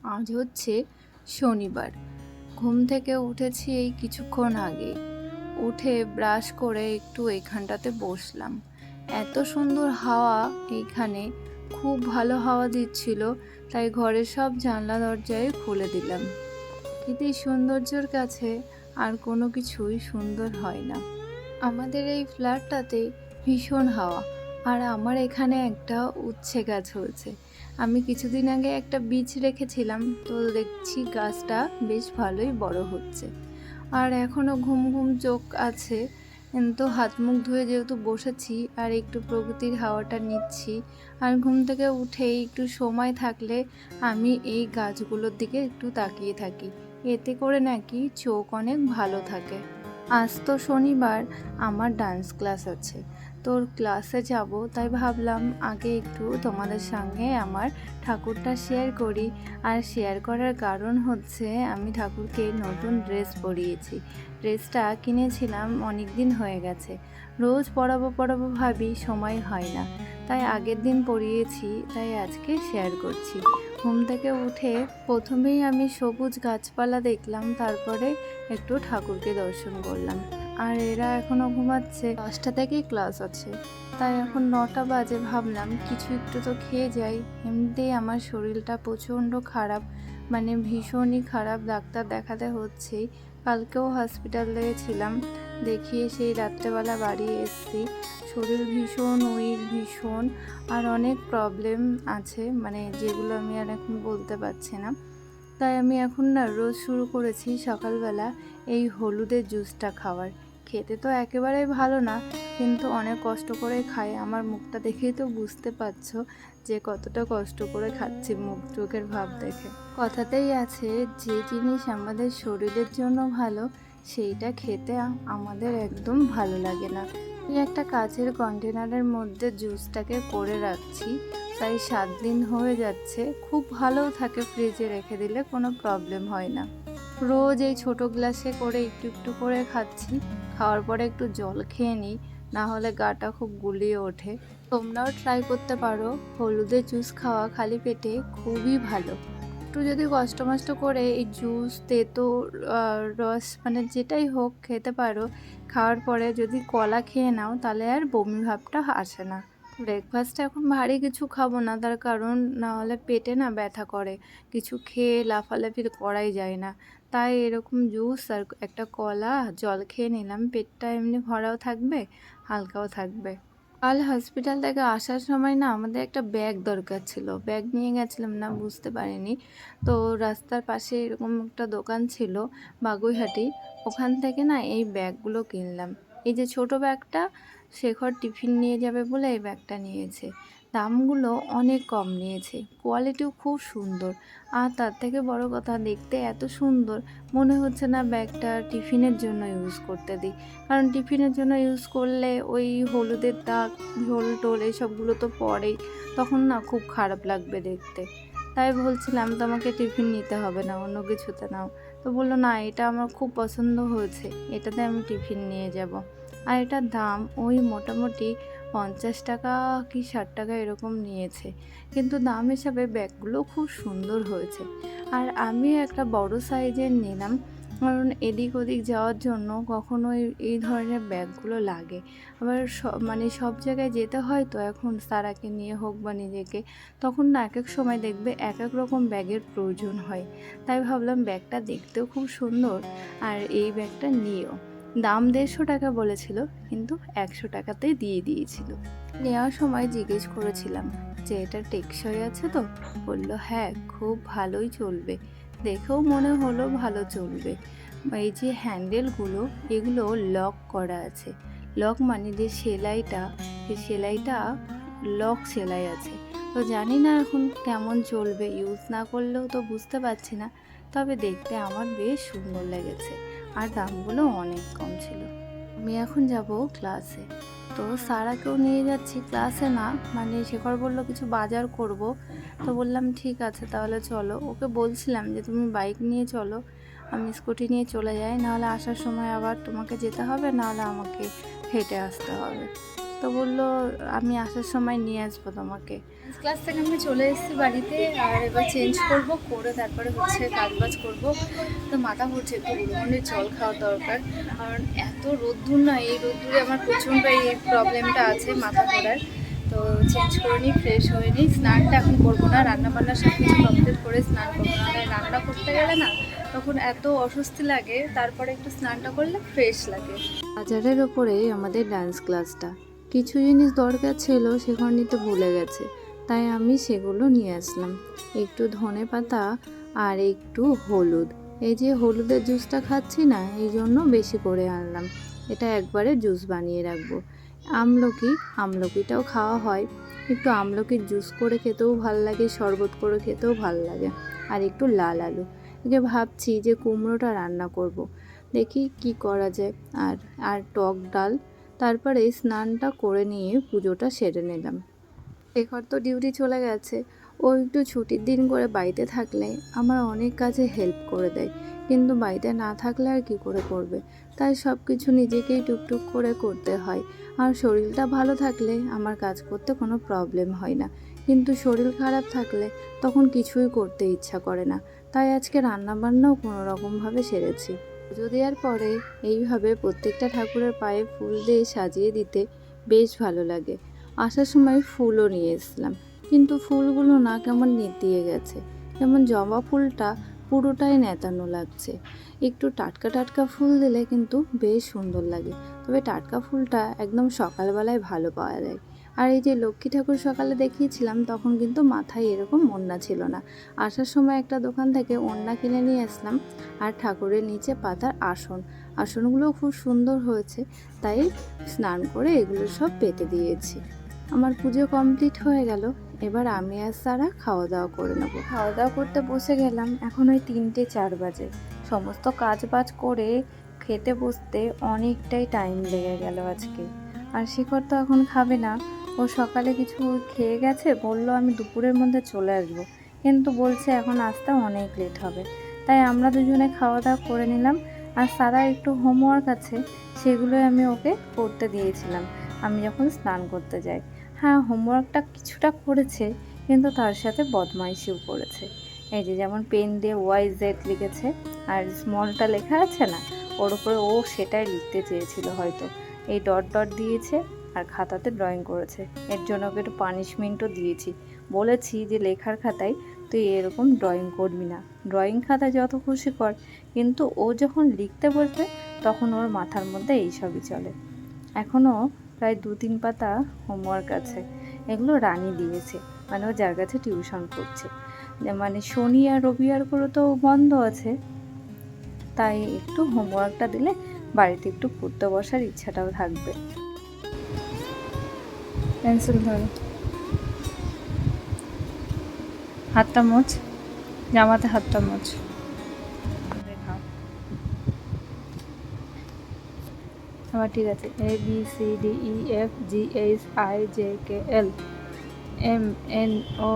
আজ হচ্ছে শনিবার। ঘুম থেকে উঠেছি এই কিছুক্ষণ আগে। উঠে ব্রাশ করে একটু এখানটাতে বসলাম। এত সুন্দর হাওয়া এইখানে, খুব ভালো হাওয়া দিচ্ছিল, তাই ঘরের সব জানলা দরজায় খুলে দিলাম। প্রকৃতির সৌন্দর্যের কাছে আর কোনো কিছুই সুন্দর হয় না। আমাদের এই ফ্ল্যাটটাতে ভীষণ হাওয়া, আর আমার এখানে একটা উচ্ছে গাছ হয়েছে। আমি কিছুদিন আগে একটা বীজ রেখেছিলাম, তো দেখছি গাছটা বেশ ভালোই বড় হচ্ছে। আর এখনও ঘুম ঘুম চোখ আছে, কিন্তু হাত মুখ ধুয়ে যেহেতু বসেছি আর একটু প্রকৃতির হাওয়াটা নিচ্ছি, আর ঘুম থেকে উঠেই একটু সময় থাকলে আমি এই গাছগুলোর দিকে একটু তাকিয়ে থাকি। এতে করে নাকি চোখ অনেক ভালো থাকে। আজ তো শনিবার, আমার ডান্স ক্লাস আছে। তোর ক্লাসে যাব, তাই ভাবলাম আগে একটু তোমাদের সঙ্গে আমার ঠাকুরটা শেয়ার করি। আর শেয়ার করার কারণ হচ্ছে আমি ঠাকুরকে নতুন ড্রেস পরিয়েছি। ড্রেসটা কিনেছিলাম, অনেক দিন হয়ে গেছে। রোজ পরাবো পরাবো ভাবি, সময় হয় না, তাই আগের দিন পরিয়েছি, তাই আজকে শেয়ার করছি। ঘুম থেকে উঠে প্রথমেই আমি সবুজ গাছপালা দেখলাম, তারপরে একটু ঠাকুরকে দর্শন করলাম। আর এরা এখনও ঘুমাচ্ছে, 10টা থেকেই ক্লাস আছে, তাই এখন 9টা বাজে। ভাবলাম কিছু একটু তো খেয়ে যাই। এমনিতেই আমার শরীরটা প্রচণ্ড খারাপ, মানে ভীষণই খারাপ, ডাক্তার দেখাতে হচ্ছেই। কালকেও হসপিটালে ছিলাম, দেখিয়ে সেই রাত্রেবেলা বাড়ি এসেছি। শরীর ভীষণ উইক, ভীষণ, আর অনেক প্রবলেম আছে, মানে যেগুলো আমি আর এখন বলতে পারছি না। তাই আমি এখন না রোজ শুরু করেছি সকালবেলা এই হলুদের জুসটা খাওয়ার। খেতে তো একেবারেই ভালো না, কিন্তু অনেক কষ্ট করে খাই। আমার মুখটা দেখেই তো বুঝতে পারছো যে কতটা কষ্ট করে খাচ্ছি, মুখ চোখের ভাব দেখে। কথাতেই আছে, যে জিনিস আমাদের শরীরের জন্য ভালো সেইটা খেতে আমাদের একদম ভালো লাগে না। এই একটা কাচের কন্টেনারের মধ্যে জুসটাকে করে রাখছি, তাই 7 দিন হয়ে যাচ্ছে। খুব ভালোও থাকে, ফ্রিজে রেখে দিলে কোনো প্রবলেম হয় না। রোজ এই ছোট গ্লাসে করে একটু একটু করে খাচ্ছি। খাওয়ার পরে একটু জল খেয়ে নিই, না হলে গাটা খুব গুলিয়ে ওঠে। তোমরাও ট্রাই করতে পারো, হলুদের জুস খাওয়া খালি পেটে খুবই ভালো। একটু যদি কষ্ট মষ্ট করে এই জুস, তেতো রস, মানে যেটাই হোক খেতে পারো। খাওয়ার পরে যদি কলা খেয়ে নাও, তাহলে আর বমি ভাবটা আসে না। ব্রেকফাস্টে এখন ভারী কিছু খাবো না, তার কারণ না হলে পেটে না ব্যথা করে, কিছু খেয়ে লাফালাফি করাই যায় না। তাই এরকম জুস আর একটা কলা, জল খেয়ে নিলাম, পেটটা এমনি ভরাও থাকবে, হালকাও থাকবে। কাল হসপিটাল থেকে আসার সময় না আমাদের একটা ব্যাগ দরকার ছিল, ব্যাগ নিয়ে গেছিলাম না, বুঝতে পারিনি। তো রাস্তার পাশে এরকম একটা দোকান ছিল, বাগুইহাটি, ওখান থেকে না এই ব্যাগগুলো কিনলাম। এই যে ছোট ব্যাগটা, শেখর টিফিন নিয়ে যাবে বলে এই ব্যাগটা নিয়েছে। দামগুলো অনেক কম নিয়েছে, কোয়ালিটিও খুব সুন্দর, আর তার থেকে বড় কথা, দেখতে এত সুন্দর, মনে হচ্ছে না ব্যাগটা টিফিনের জন্য ইউজ করতে দিই। কারণ টিফিনের জন্য ইউজ করলে ওই হলুদের দাগ, ঝোল টোল এইসবগুলো তো পড়েই, তখন না খুব খারাপ লাগবে দেখতে। তাই বলছিলাম তোমাকে টিফিন নিতে হবে না, অন্য কিছুতে নাও। তো বললো না, এটা আমার খুব পছন্দ হয়েছে, এটাতে আমি টিফিন নিয়ে যাব। আর এটার দাম ওই মোটামুটি 50 টাকা কি 60 টাকা এরকম নিয়েছে, কিন্তু দাম হিসাবে ব্যাগগুলো খুব সুন্দর হয়েছে। আর আমি একটা বড় সাইজের নিলাম, কারণ এদিক ওদিক যাওয়ার জন্য কখনো এই ধরনের ব্যাগগুলো লাগে। আবার মানে সব জায়গায় যেতে হয়, তো এখন সারাকে নিয়ে হোক বা নিজেকে, তখন না এক এক সময় দেখবে এক এক রকম ব্যাগের প্রয়োজন হয়। তাই ভাবলাম ব্যাগটা দেখতেও খুব সুন্দর, আর এই ব্যাগটা নিয়েও। দাম 150 টাকা বলেছিল, কিন্তু 100 টাকাতেই দিয়ে দিয়েছিল। নেওয়ার সময় জিজ্ঞেস করেছিলাম যে এটা টেকসই আছে তো, বললো হ্যাঁ, খুব ভালোই চলবে। দেখেও মনে হলো ভালো চলবে। এই যে হ্যান্ডেলগুলো, এগুলো লক করা আছে। লক মানে যে সেলাইটা, সেই সেলাইটা লক সেলাই আছে। তো জানি না এখন কেমন চলবে, ইউজ না করলেও তো বুঝতে পারছি না, তবে দেখতে আমার বেশ সুন্দর লেগেছে, আর দামগুলো অনেক কম ছিল। আমি এখন যাব ক্লাসে, তো সারাকেও নিয়ে যাচ্ছি ক্লাসে, না মানে শেখর বলল কিছু বাজার করব, তো বললাম ঠিক আছে তাহলে চলো। ওকে বলছিলাম যে তুমি বাইক নিয়ে চলো, আমি স্কুটি নিয়ে চলে যাই, নাহলে আসার সময় আবার তোমাকে যেতে হবে, নাহলে আমাকে হেঁটে আসতে হবে। তো বললো আমি আসার সময় নিয়ে আসবো তোমাকে। ক্লাস থেকে আমি চলে এসেছি বাড়িতে, আর এবার চেঞ্জ করব, করে তারপরে হচ্ছে কাজবাজ করব। তো মাথা ঘুরছে, একটু গুলমুন্ডি জল খাওয়া দরকার, কারণ এত রোদ্দুর না, এই রোদ্দুরে আমার প্রচণ্ড এই প্রবলেমটা আছে মাথা ঘোরার। তো চেঞ্জ করে নিই, ফ্রেশ হয়ে নিই। স্নানটা এখন করবো না, রান্নাবান্না সব কিছু কমপ্লিট করে স্নান করবো না। রান্না করতে গেলে না তখন এত অস্বস্তি লাগে, তারপরে একটু স্নানটা করলে ফ্রেশ লাগে। বাজারের ওপরে আমাদের ডান্স ক্লাসটা, কিছু জিনিস দরকার ছিল সেখানে নিতে ভুলে গেছে, তাই আমি সেগুলো নিয়ে আসলাম। একটু ধনে পাতা আর একটু হলুদ। এই যে হলুদের জুসটা খাচ্ছি না, এই জন্য বেশি করে আনলাম। এটা একবারে জুস বানিয়ে রাখবো। আমলকিটাও খাওয়া হয়, একটু আমলকির জুস করে খেতেও ভাল লাগে, শরবত করে খেতেও ভাল লাগে। আর একটু লাল আলু। যে ভাবছি যে কুমড়োটা রান্না করব। দেখি কি করা যায়। আর টক ডাল। তারপরে স্নানটা করে নিয়ে পুজোটা সেরে নিলাম। শেখর তো ডিউটি চলে গেছে। ও একটু ছুটির দিন করে বাড়িতে থাকলে আমার অনেক কাজে হেল্প করে দেয়, কিন্তু বাড়িতে না থাকলে আর কি করে করবে। তাই সব কিছু নিজেকেই টুকটুক করে করতে হয়। আর শরীরটা ভালো থাকলে আমার কাজ করতে কোনো প্রবলেম হয় না, কিন্তু শরীর খারাপ থাকলে তখন কিছুই করতে ইচ্ছা করে না। তাই আজকে রান্নাবান্নাও কোনো রকমভাবে সেরেছি। পুজো দেওয়ার পরে এইভাবে প্রত্যেকটা ঠাকুরের পায়ে ফুল দিয়ে সাজিয়ে দিতে বেশ ভালো লাগে। আসার সময় ফুলও নিয়ে এসেছিলাম, কিন্তু ফুলগুলো না কেমন নেতিয়ে গেছে। যেমন জবা ফুলটা পুরোটাই নেতানো লাগছে। একটু টাটকা টাটকা ফুল দিলে কিন্তু বেশ সুন্দর লাগে, তবে টাটকা ফুলটা একদম সকালবেলায় ভালো পাওয়া যায়। আর এই যে লক্ষ্মী ঠাকুর সকালে দেখিয়েছিলাম, তখন কিন্তু মাথায় এরকম ওড়না ছিল না। আসার সময় একটা দোকান থেকে ওড়না কিনে নিয়ে আসলাম, আর ঠাকুরের নিচে পাতার আসনগুলোও খুব সুন্দর হয়েছে, তাই স্নান করে এগুলো সব পেতে দিয়েছি। আমার পুজো কমপ্লিট হয়ে গেল। এবার আমি আর সারা খাওয়া দাওয়া করে নেবো। খাওয়া দাওয়া করতে বসে গেলাম, এখন ওই 3-4 বাজে। সমস্ত কাজ বাজ করে খেতে বসতে অনেকটাই টাইম লেগে গেল আজকে। আর শিখর তো এখন খাবে না, ও সকালে কিছু খেয়ে গেছে, বলল আমি দুপুরের মধ্যে চলে আসবো, কিন্তু বলছে এখন আসতে অনেক লেট হবে। তাই আমরা দুজনে খাওয়া দাওয়া করে নিলাম। আর সারা একটু হোমওয়ার্ক আছে, সেগুলোই আমি ওকে করতে দিয়েছিলাম আমি যখন স্নান করতে যাই। হ্যাঁ, হোমওয়ার্কটা কিছুটা করেছে, কিন্তু তার সাথে বদমাইশিও করেছে। এই যে যেমন পেন দিয়ে YZ লিখেছে, আর স্মলটা লেখা আছে না, ওর উপরে ও সেটাই লিখতে চেয়েছিল হয়তো। এই ডট ডট দিয়েছে আর খাতাতে ড্রয়িং করেছে। এর জন্য ওকে একটু পানিশমেন্টও দিয়েছি। বলেছি যে লেখার খাতায় তুই এরকম ড্রয়িং করবি না, ড্রয়িং খাতায় যত খুশি কর, কিন্তু ও যখন লিখতে বসবে তখন ওর মাথার মধ্যে এইসবই চলে। এখনও প্রায় 2-3 পাতা হোমওয়ার্ক আছে। এগুলো রানী দিয়েছে, মানে ও যার কাছে টিউশন করছে। মানে শনি আর রবিবারগুলো তো বন্ধ আছে, তাই একটু হোমওয়ার্কটা দিলে বাড়িতে একটু পড়তে বসার ইচ্ছাটাও থাকবে। পেন্সিল ধরো, হাতটা মোছ, জামাতে হাতটা মোছ। আবার ঠিক আছে, ABCDEFGHIJKL MNO,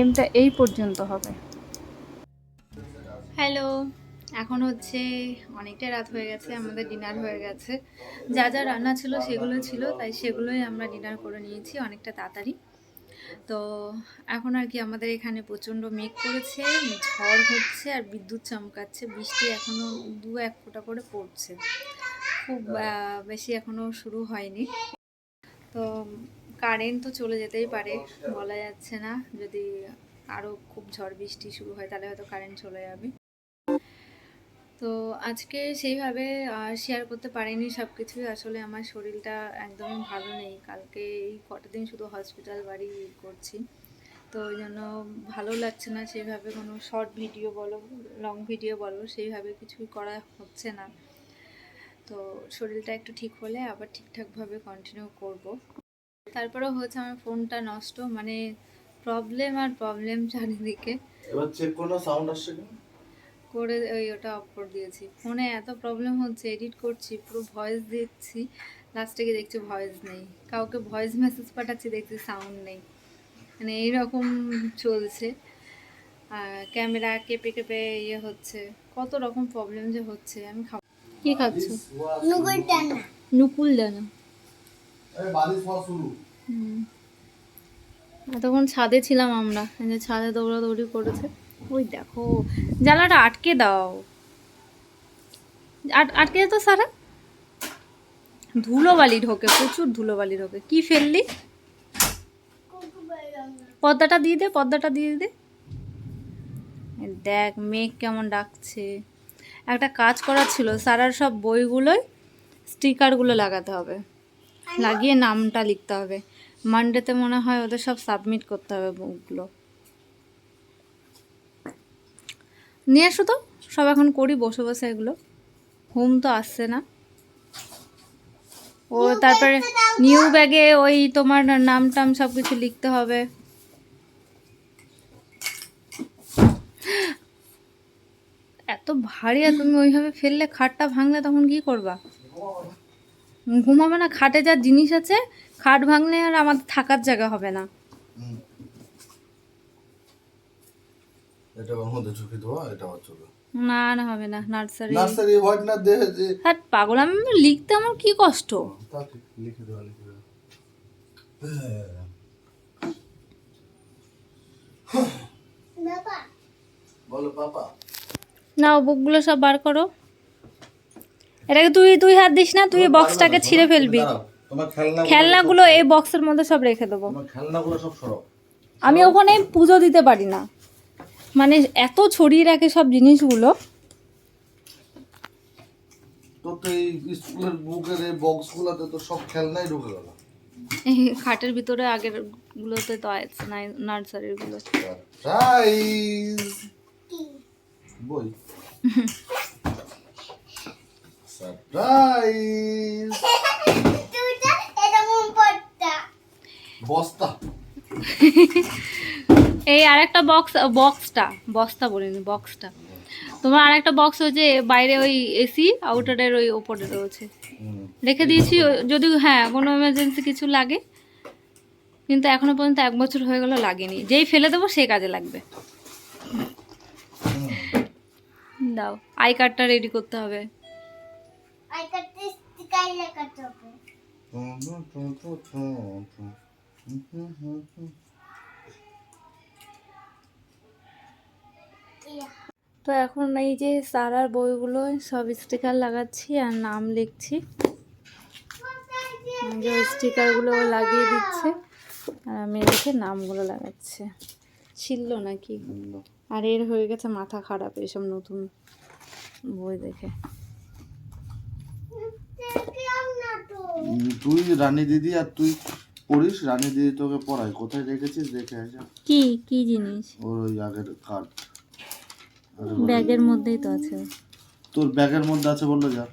এমটা এই পর্যন্ত হবে। হ্যালো, এখন হচ্ছে অনেকটা রাত হয়ে গেছে, আমাদের ডিনার হয়ে গেছে। যা যা রান্না ছিল সেগুলো ছিল, তাই সেগুলোই আমরা ডিনার করে নিয়েছি অনেকটা তাড়াতাড়ি। তো এখন আর কি আমাদের এখানে প্রচণ্ড মেঘ করেছে, ঝড় হচ্ছে আর বিদ্যুৎ চমকাচ্ছে। বৃষ্টি এখনও 2-1 ফোঁটা করে পড়ছে, খুব বেশি এখনও শুরু হয়নি। তো কারেন্ট তো চলে যেতেই পারে, বলা যাচ্ছে না। যদি আরও খুব ঝড় বৃষ্টি শুরু হয় তাহলে হয়তো কারেন্ট চলে যাবে। তো আজকে সেইভাবে শেয়ার করতে পারিনি সব কিছুই। আসলে আমার শরীরটা একদমই ভালো নেই, কালকে এই কটা দিন শুধু হসপিটাল বাড়ি করছি, তো ওই জন্য ভালো লাগছে না। সেইভাবে কোনো শর্ট ভিডিও বলো, লং ভিডিও বলো, সেইভাবে কিছুই করা হচ্ছে না। তো শরীরটা একটু ঠিক হলে আবার ঠিকঠাকভাবে কন্টিনিউ করব। তারপরেও হচ্ছে আমার ফোনটা নষ্ট, মানে প্রবলেম আর প্রবলেম চারিদিকে। এবার চেক করো, সাউন্ড আসছে কি করে ওই ওটা অফ করে দিয়েছি। ফোনে এত প্রবলেম হচ্ছে, এডিট করছি, পুরো ভয়েস দিচ্ছি, লাস্টে গিয়ে দেখছি ভয়েস নেই, কাউকে ভয়েস মেসেজ পাঠাচ্ছি দেখছি সাউন্ড নেই, মানে এইরকম চলছে। ক্যামেরা কেঁপে কেঁপে ইয়ে হচ্ছে, কত রকম প্রবলেম যে হচ্ছে। আমি কি খাচ্ছ? নুকুল দানা। এতক্ষণ ছাদে ছিলাম আমরা, এই যে ছাদে দৌড়াদৌড়ি করেছে। ওই দেখো, জ্বালাটা আটকে দাও, আটকে তো সারা, ধুলোবালি ঢোকে, প্রচুর ধুলোবালি ঢোকে। কি ফেললি? পর্দাটা দিয়ে দে, পর্দাটা দিয়ে দে। দেখ মেঘ কেমন ডাকছে। একটা কাজ করার ছিল, সারার সব বইগুলোয় স্টিকারগুলো লাগাতে হবে, লাগিয়ে নামটা লিখতে হবে। মানডেতে মনে হয় ওদের সব সাবমিট করতে হবে বুকগুলো। নিয়ে আসো তো, সব এখন করি বসে বসে এগুলো। হোম তো আসছে না। ও তারপরে নিউ ব্যাগে ওই তোমার নাম টাম সব কিছু লিখতে হবে। এত ভারী, আর তুমি ওইভাবে ফেললে খাটটা ভাঙলে তখন কি করবা? ঘুমাবে না? খাটে যা জিনিস আছে, খাট ভাঙলে আর আমাদের থাকার জায়গা হবে না। এটা ওর মধ্যে ঢুকে দেওয়া, এটা আবার চলো। না না, হবে না। নার্সারি নার্সারি হোয়াট না দে যে হ্যাঁ পাগল, আমি লিখতে আমার কি কষ্ট। তা ঠিক, লিখে দেওয়া, লিখে দেওয়া। বলো পাপা। নাও বুকগুলো সব বার করো। এটাকে তুই তুই হাত দিস না, তুই বক্সটাকে ছিঁড়ে ফেলবি। দাঁড়াও, তোমার খেলনাগুলো এই বক্সের মধ্যে সব রেখে দেবো। তোমার খেলনাগুলো সব সরাও। আমি ওখানে পুজো দিতে পারি না, মানে এত ছড়িয়ে রাখে সব জিনিসগুলো। তো তো এই স্কুলের বুকের এই বক্সগুলোতে তো সব খেলনাই ঢুকে গেল। এই খাটের ভিতরে আগের গুলোতে তো আছে না, নার্সারির গুলো। সারপ্রাইজ বই, সারপ্রাইজ বস্তা। এই আরেকটা বক্সটা বলিনি, বক্সটা তোমার আরেকটা বক্স ওই যে বাইরে ওই এসি আউটারের ওই ওপরে রয়েছে, রেখে দিয়েছি যদি হ্যাঁ কোনো এমার্জেন্সি কিছু লাগে। কিন্তু এখনো পর্যন্ত 1 বছর হয়ে গেল লাগেনি, যেই ফেলে দেবো সেই কাজে লাগবে। দাও, আই কার্ডটা রেডি করতে হবে। তো এখন এই যে সারার বইগুলো সব স্টিকার লাগাচ্ছি আর নাম লিখছি। এই যে স্টিকারগুলো লাগিয়ে দিচ্ছে আর আমি এদিকে নামগুলো লাগাচ্ছি। ছিল নাকি? আর এর হয়ে গেছে মাথা খারাপ এসব নতুন বই দেখে। তুই রানী দিদি আর তুই পড়িস, রানী দিদি তোকে পড়ায়। কোথায় রেখেছিস দেখে আসা। কি কি জিনিস? ওর ওই আগের কার্ড ব্যাগের মধ্যেই তো আছে। তোর ব্যাগের মধ্যে আছে বললো যা।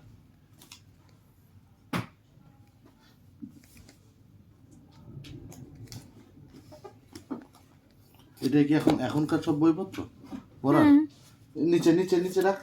এটা কি এখনকার সব বইপত্র পড়ার? নিচে নিচে নিচে রাখ।